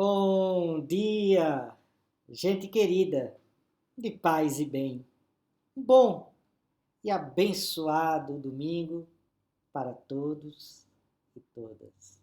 Bom dia, gente querida, de paz e bem. Um bom e abençoado domingo para todos e todas.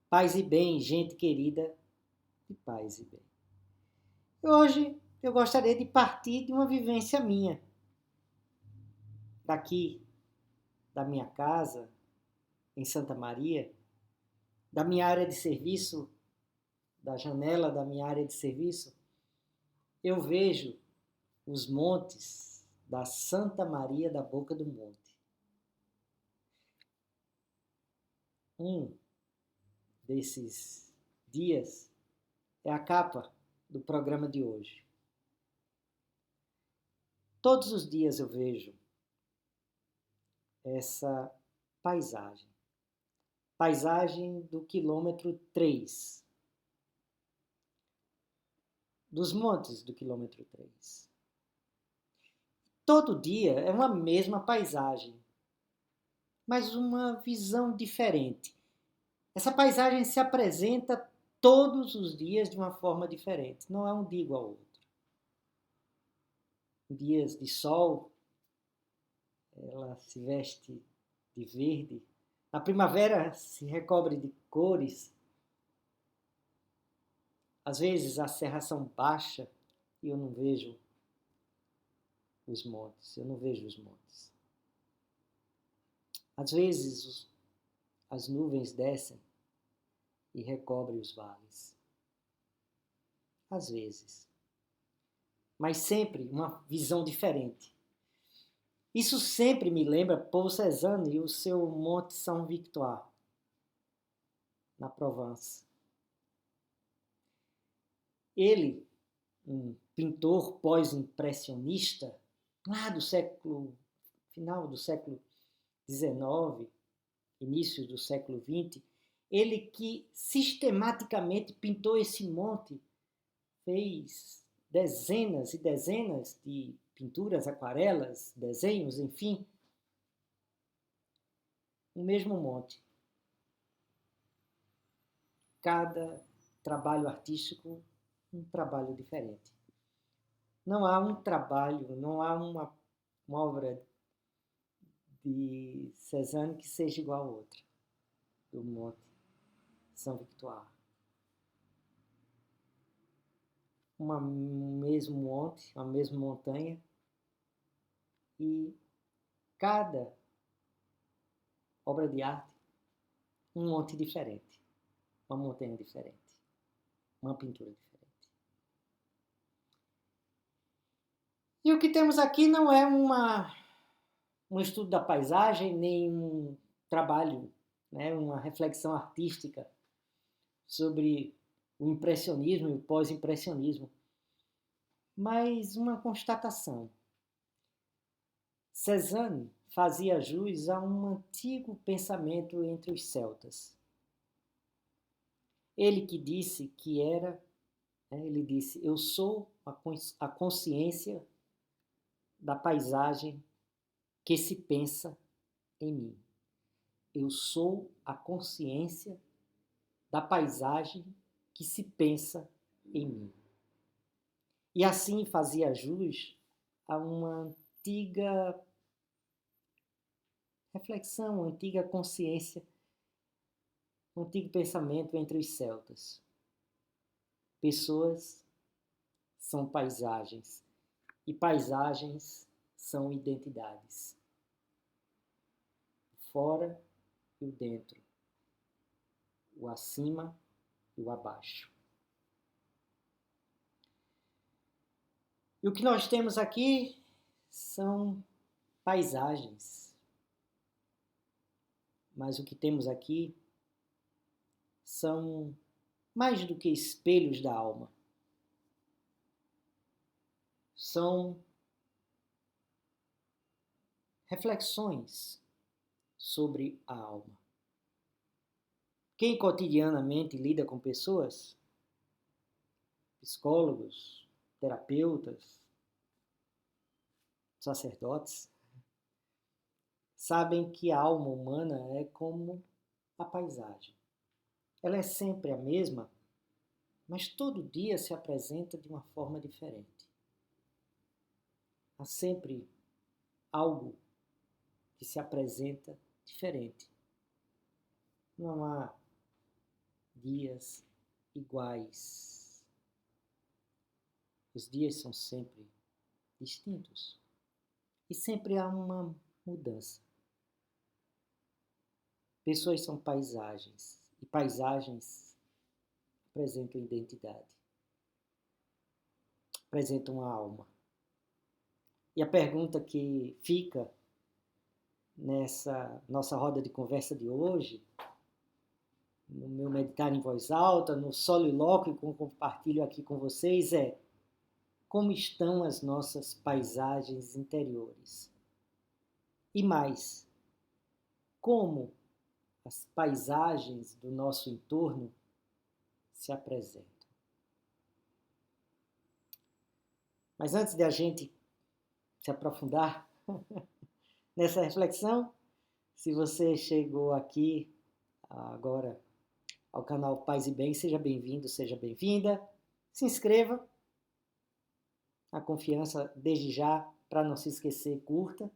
Paz e bem, gente querida, de paz e bem. Hoje eu gostaria de partir de uma vivência minha, daqui da minha casa, em Santa Maria, da minha área de serviço, da janela da minha área de serviço, eu vejo os montes da Santa Maria da Boca do Monte. Um desses dias é a capa do programa de hoje. Todos os dias eu vejo essa paisagem. Paisagem do quilômetro 3, dos montes do quilômetro 3. Todo dia é uma mesma paisagem, mas uma visão diferente. Essa paisagem se apresenta todos os dias de uma forma diferente, não é um dia igual ao outro. Dias de sol, ela se veste de verde. Na primavera se recobre de cores. Às vezes a serração baixa e eu não vejo os montes, eu não vejo os montes. Às vezes as nuvens descem e recobrem os vales. Às vezes. Mas sempre uma visão diferente. Isso sempre me lembra Paul Cézanne e o seu Monte Saint-Victoire, na Provence. Ele, um pintor pós-impressionista, lá do final do século XIX, início do século XX, ele que sistematicamente pintou esse monte, fez dezenas e dezenas de pinturas, aquarelas, desenhos, enfim, o mesmo monte. Cada trabalho artístico, um trabalho diferente. Não há um trabalho, não há uma obra de Cézanne que seja igual a outra, do Monte Saint-Victoire. Um mesmo monte, uma mesma montanha, e cada obra de arte, um monte diferente, uma montanha diferente, uma pintura diferente. E o que temos aqui não é um estudo da paisagem, nem um trabalho, né, uma reflexão artística sobre o impressionismo e o pós-impressionismo, mas uma constatação. Cézanne fazia jus a um antigo pensamento entre os celtas. Ele que disse que era, ele disse, eu sou a consciência da paisagem que se pensa em mim. Eu sou a consciência da paisagem que se pensa em mim. E assim fazia jus a uma antiga reflexão, uma antiga consciência, um antigo pensamento entre os celtas. Pessoas são paisagens e paisagens são identidades. O fora e o dentro, o acima e o abaixo. E o que nós temos aqui são paisagens. Mas o que temos aqui são mais do que espelhos da alma. São reflexões sobre a alma. Quem cotidianamente lida com pessoas, psicólogos, terapeutas, sacerdotes, sabem que a alma humana é como a paisagem. Ela é sempre a mesma, mas todo dia se apresenta de uma forma diferente. Há sempre algo que se apresenta diferente. Não há dias iguais. Os dias são sempre distintos. E sempre há uma mudança. Pessoas são paisagens. E paisagens apresentam identidade. Apresentam a alma. E a pergunta que fica nessa nossa roda de conversa de hoje, no meu meditar em voz alta, no solilóquio que eu compartilho aqui com vocês é: como estão as nossas paisagens interiores? E mais, como as paisagens do nosso entorno se apresentam? Mas antes de a gente se aprofundar nessa reflexão, se você chegou aqui agora ao canal Paz e Bem, seja bem-vindo, seja bem-vinda. Se inscreva. A confiança, desde já, para não se esquecer, curta.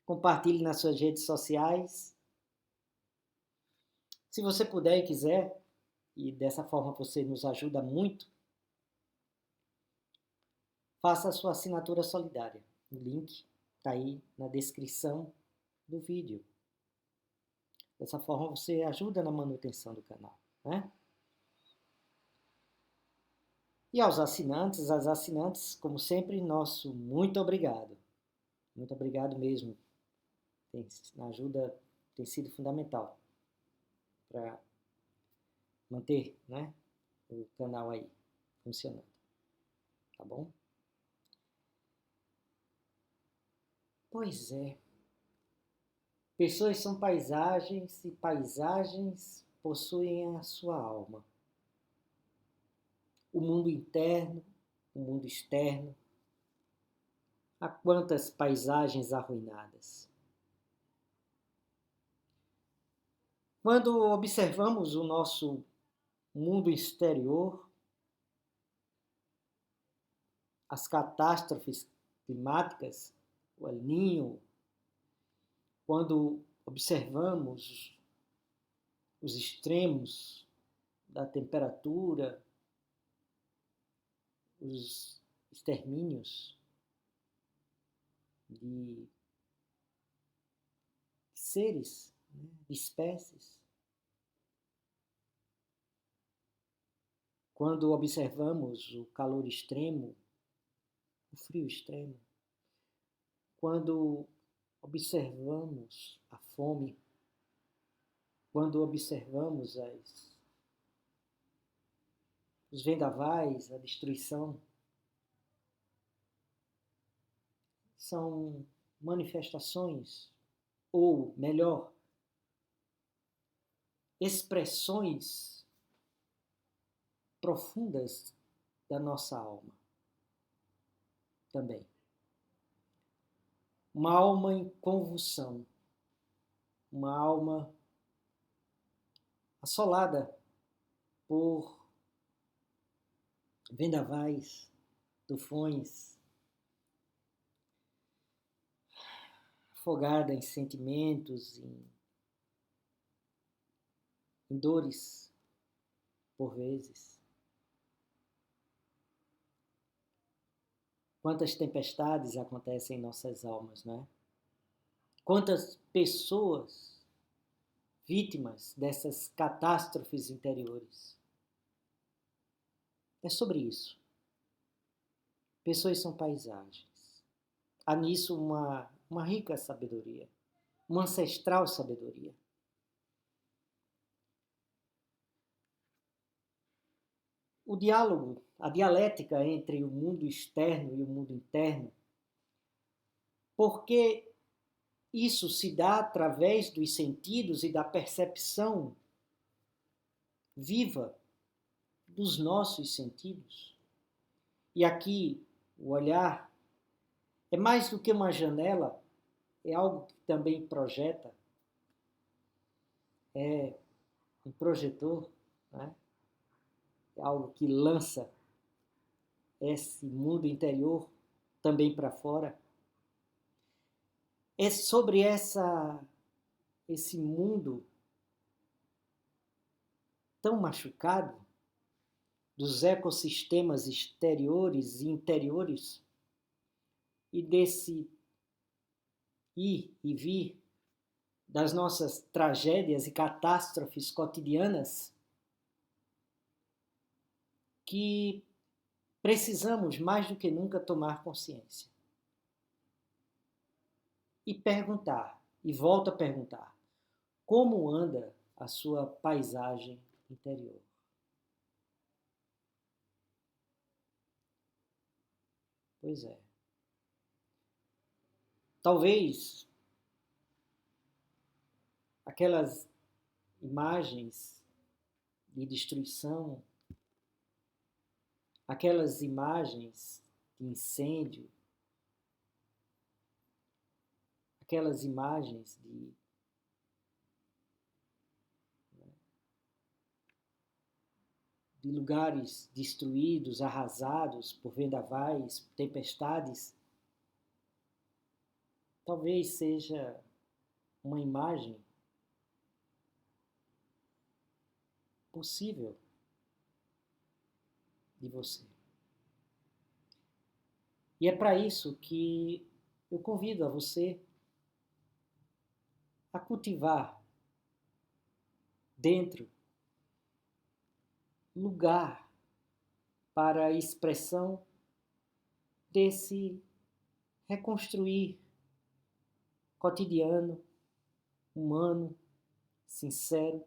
Compartilhe nas suas redes sociais. Se você puder e quiser, e dessa forma você nos ajuda muito, faça a sua assinatura solidária. O link está aí na descrição do vídeo. Dessa forma você ajuda na manutenção do canal, né? E aos assinantes, às assinantes, como sempre, nosso muito obrigado. Muito obrigado mesmo. A ajuda tem sido fundamental para manter, né, o canal aí funcionando. Tá bom? Pois é. Pessoas são paisagens e paisagens possuem a sua alma. O mundo interno, o mundo externo. Há quantas paisagens arruinadas. Quando observamos o nosso mundo exterior, as catástrofes climáticas, o El Niño, quando observamos os extremos da temperatura, os extermínios de seres, de espécies, quando observamos o calor extremo, o frio extremo, quando observamos a fome, quando observamos os vendavais, a destruição, são manifestações, ou melhor, expressões profundas da nossa alma também. Uma alma em convulsão, uma alma assolada por vendavais, tufões, afogada em sentimentos, em dores, por vezes. Quantas tempestades acontecem em nossas almas, não é? Quantas pessoas vítimas dessas catástrofes interiores. É sobre isso. Pessoas são paisagens. Há nisso uma rica sabedoria, uma ancestral sabedoria. O diálogo, a dialética entre o mundo externo e o mundo interno, porque isso se dá através dos sentidos e da percepção viva dos nossos sentidos. E aqui o olhar é mais do que uma janela, é algo que também projeta, é um projetor, né? é algo que lança esse mundo interior também para fora. É sobre esse mundo tão machucado, dos ecossistemas exteriores e interiores, e desse ir e vir das nossas tragédias e catástrofes cotidianas, que precisamos mais do que nunca tomar consciência. E perguntar, e volto a perguntar, como anda a sua paisagem interior? Pois é. Talvez aquelas imagens de destruição, aquelas imagens de incêndio, aquelas imagens de lugares destruídos, arrasados por vendavais, tempestades, talvez seja uma imagem possível de você. E é para isso que eu convido a você a cultivar dentro lugar para a expressão desse reconstruir cotidiano, humano, sincero,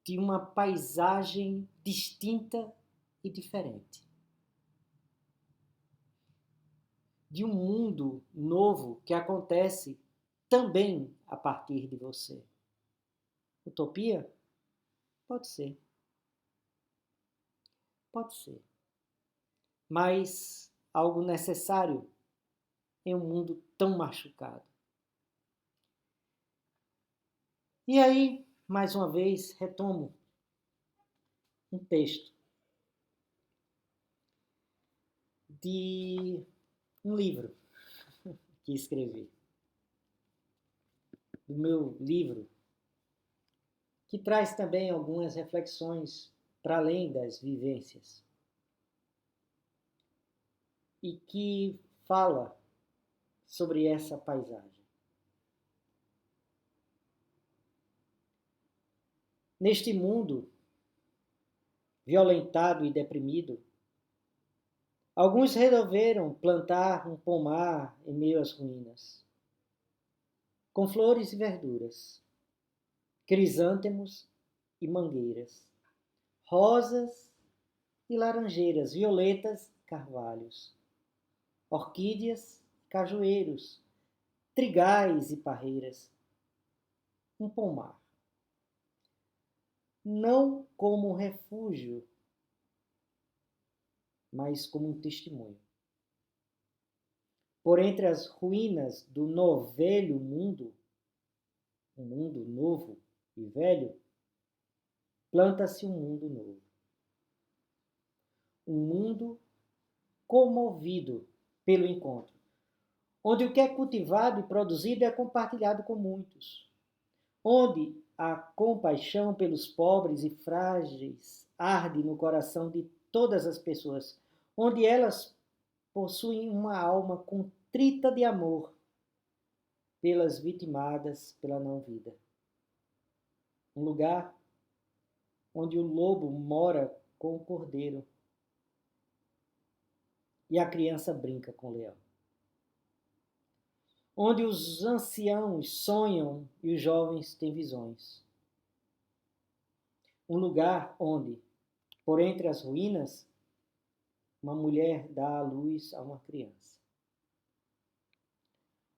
de uma paisagem distinta e diferente. De um mundo novo que acontece também a partir de você. Utopia? Pode ser. Pode ser. Mas algo necessário em um mundo tão machucado. E aí, mais uma vez, retomo um texto de um livro que escrevi. Do meu livro, que traz também algumas reflexões para além das vivências. E que fala sobre essa paisagem. Neste mundo violentado e deprimido, alguns resolveram plantar um pomar em meio às ruínas, com flores e verduras, crisântemos e mangueiras, rosas e laranjeiras, violetas, carvalhos, orquídeas, cajueiros, trigais e parreiras, um pomar. Não como refúgio, mas como um testemunho. Por entre as ruínas do novelho mundo, um mundo novo e velho, planta-se um mundo novo. Um mundo comovido pelo encontro, onde o que é cultivado e produzido é compartilhado com muitos, onde a compaixão pelos pobres e frágeis arde no coração de todas as pessoas, onde elas possuem uma alma contrita de amor pelas vitimadas pela não-vida. Um lugar onde o lobo mora com o cordeiro e a criança brinca com o leão. Onde os anciãos sonham e os jovens têm visões. Um lugar onde, por entre as ruínas, uma mulher dá à luz a uma criança.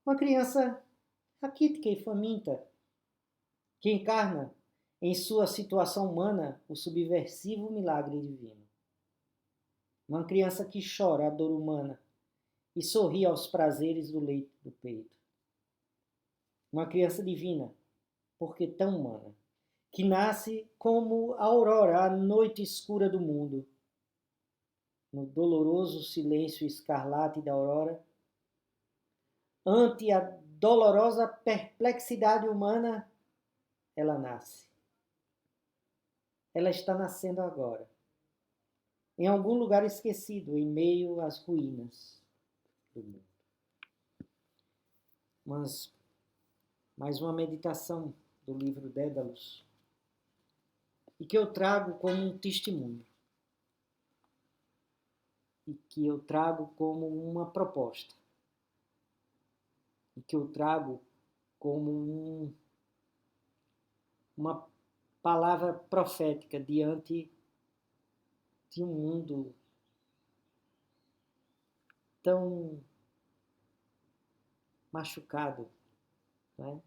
Uma criança raquítica e faminta, que encarna em sua situação humana o subversivo milagre divino. Uma criança que chora a dor humana e sorri aos prazeres do leito do peito. Uma criança divina, porque tão humana, que nasce como a aurora, a noite escura do mundo. No doloroso silêncio escarlate da aurora, ante a dolorosa perplexidade humana, ela nasce. Ela está nascendo agora, em algum lugar esquecido, em meio às ruínas do mundo. Mas mais uma meditação do livro Dédalus, e que eu trago como um testemunho, e que eu trago como uma proposta, e que eu trago como uma palavra profética diante de um mundo tão machucado, né,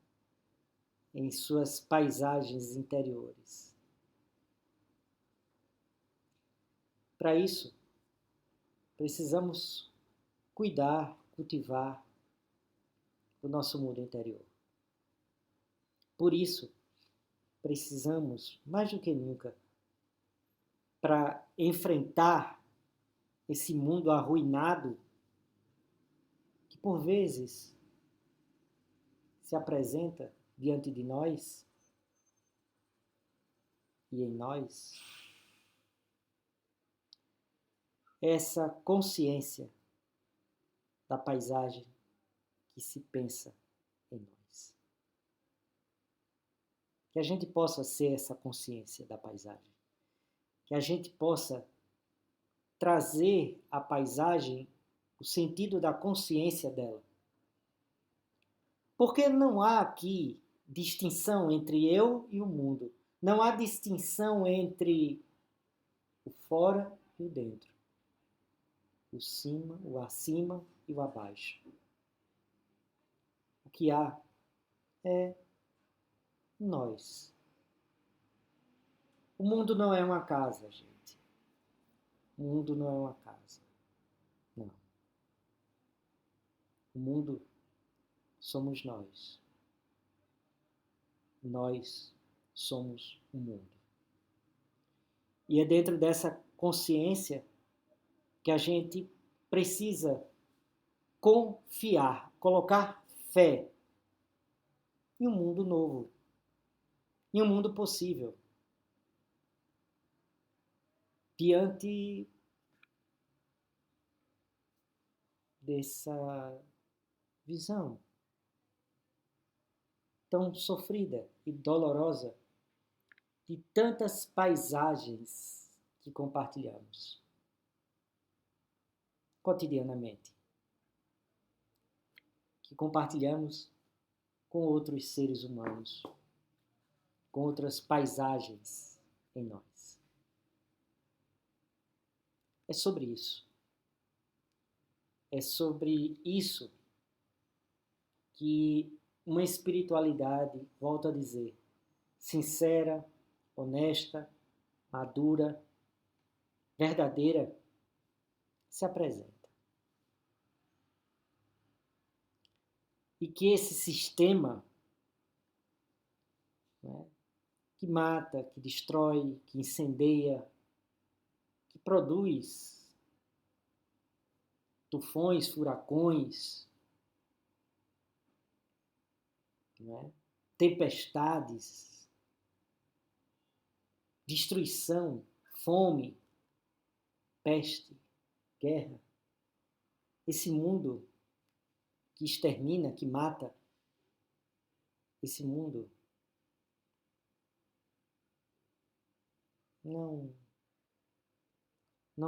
em suas paisagens interiores. Para isso, precisamos cuidar, cultivar o nosso mundo interior. Por isso, precisamos, mais do que nunca, para enfrentar esse mundo arruinado, que por vezes se apresenta diante de nós e em nós, essa consciência da paisagem que se pensa em nós. Que a gente possa ser essa consciência da paisagem. Que a gente possa trazer à paisagem o sentido da consciência dela. Porque não há aqui distinção entre eu e o mundo. Não há distinção entre o fora e o dentro. O cima, o acima e o abaixo. O que há é nós. O mundo não é uma casa, gente. O mundo não é uma casa. Não. O mundo somos nós. Nós somos o mundo. E é dentro dessa consciência que a gente precisa confiar, colocar fé em um mundo novo, em um mundo possível. Diante dessa visão tão sofrida e dolorosa de tantas paisagens que compartilhamos cotidianamente, que compartilhamos com outros seres humanos, com outras paisagens em nós. É sobre isso. É sobre isso que uma espiritualidade, volto a dizer, sincera, honesta, madura, verdadeira, se apresenta. E que esse sistema, né, que mata, que destrói, que incendeia, que produz tufões, furacões, né, tempestades, destruição, fome, peste, guerra. Esse mundo que extermina, que mata, esse mundo não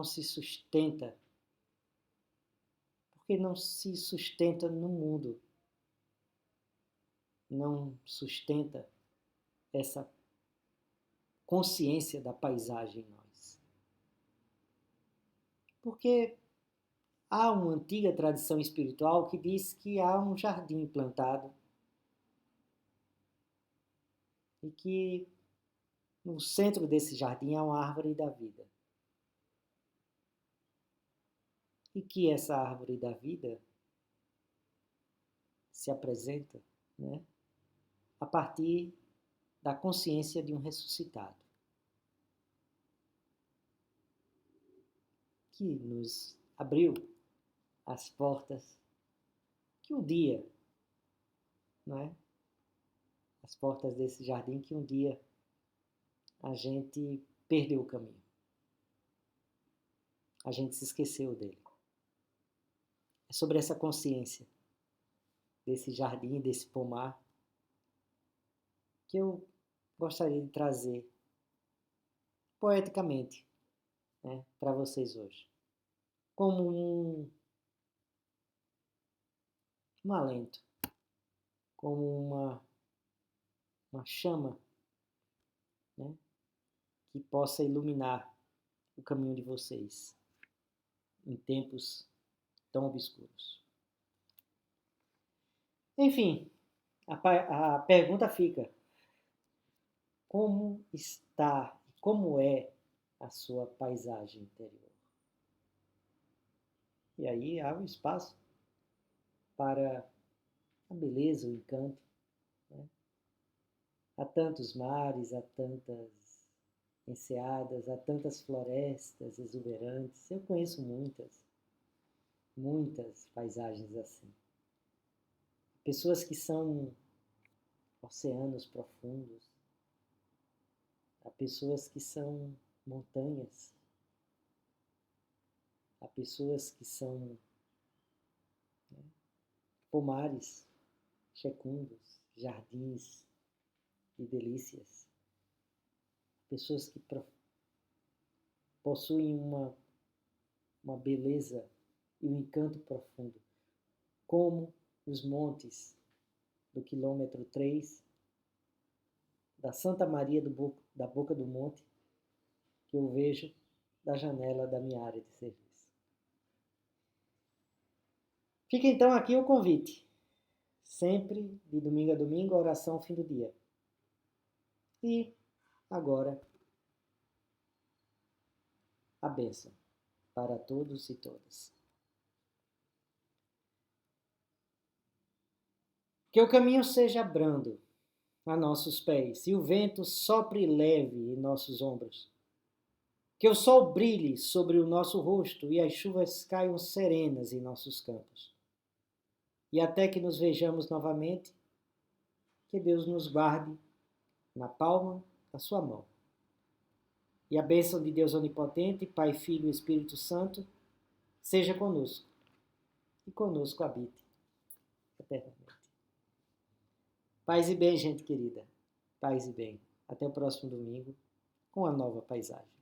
se sustenta, porque não se sustenta no mundo, não sustenta essa consciência da paisagem em nós. Porque há uma antiga tradição espiritual que diz que há um jardim plantado e que no centro desse jardim há uma árvore da vida. E que essa árvore da vida se apresenta, né, a partir da consciência de um ressuscitado, que nos abriu as portas que um dia, não é? As portas desse jardim que um dia a gente perdeu o caminho. A gente se esqueceu dele. É sobre essa consciência desse jardim, desse pomar, que eu gostaria de trazer poeticamente, né, para vocês hoje. Como um alento, como uma chama, né, que possa iluminar o caminho de vocês em tempos tão obscuros. Enfim, a pergunta fica: como está, como é a sua paisagem interior? E aí há um espaço para a beleza, o encanto, né? Há tantos mares, há tantas enseadas, há tantas florestas exuberantes. Eu conheço muitas paisagens assim. Pessoas que são oceanos profundos, há pessoas que são montanhas, há pessoas que são, né, pomares fecundos, jardins de delícias, pessoas que possuem uma beleza e um encanto profundo, como os montes do quilômetro 3 da Santa Maria da Boca do Monte, que eu vejo da janela da minha área de serviço. Fica então aqui o convite. Sempre, de domingo a domingo, a oração ao fim do dia. E agora, a bênção para todos e todas. Que o caminho seja brando a nossos pés e o vento sopre leve em nossos ombros. Que o sol brilhe sobre o nosso rosto e as chuvas caiam serenas em nossos campos. E até que nos vejamos novamente, que Deus nos guarde na palma da sua mão. E a bênção de Deus Onipotente, Pai, Filho e Espírito Santo, seja conosco e conosco habite eternamente. Paz e bem, gente querida. Paz e bem. Até o próximo domingo com a nova paisagem.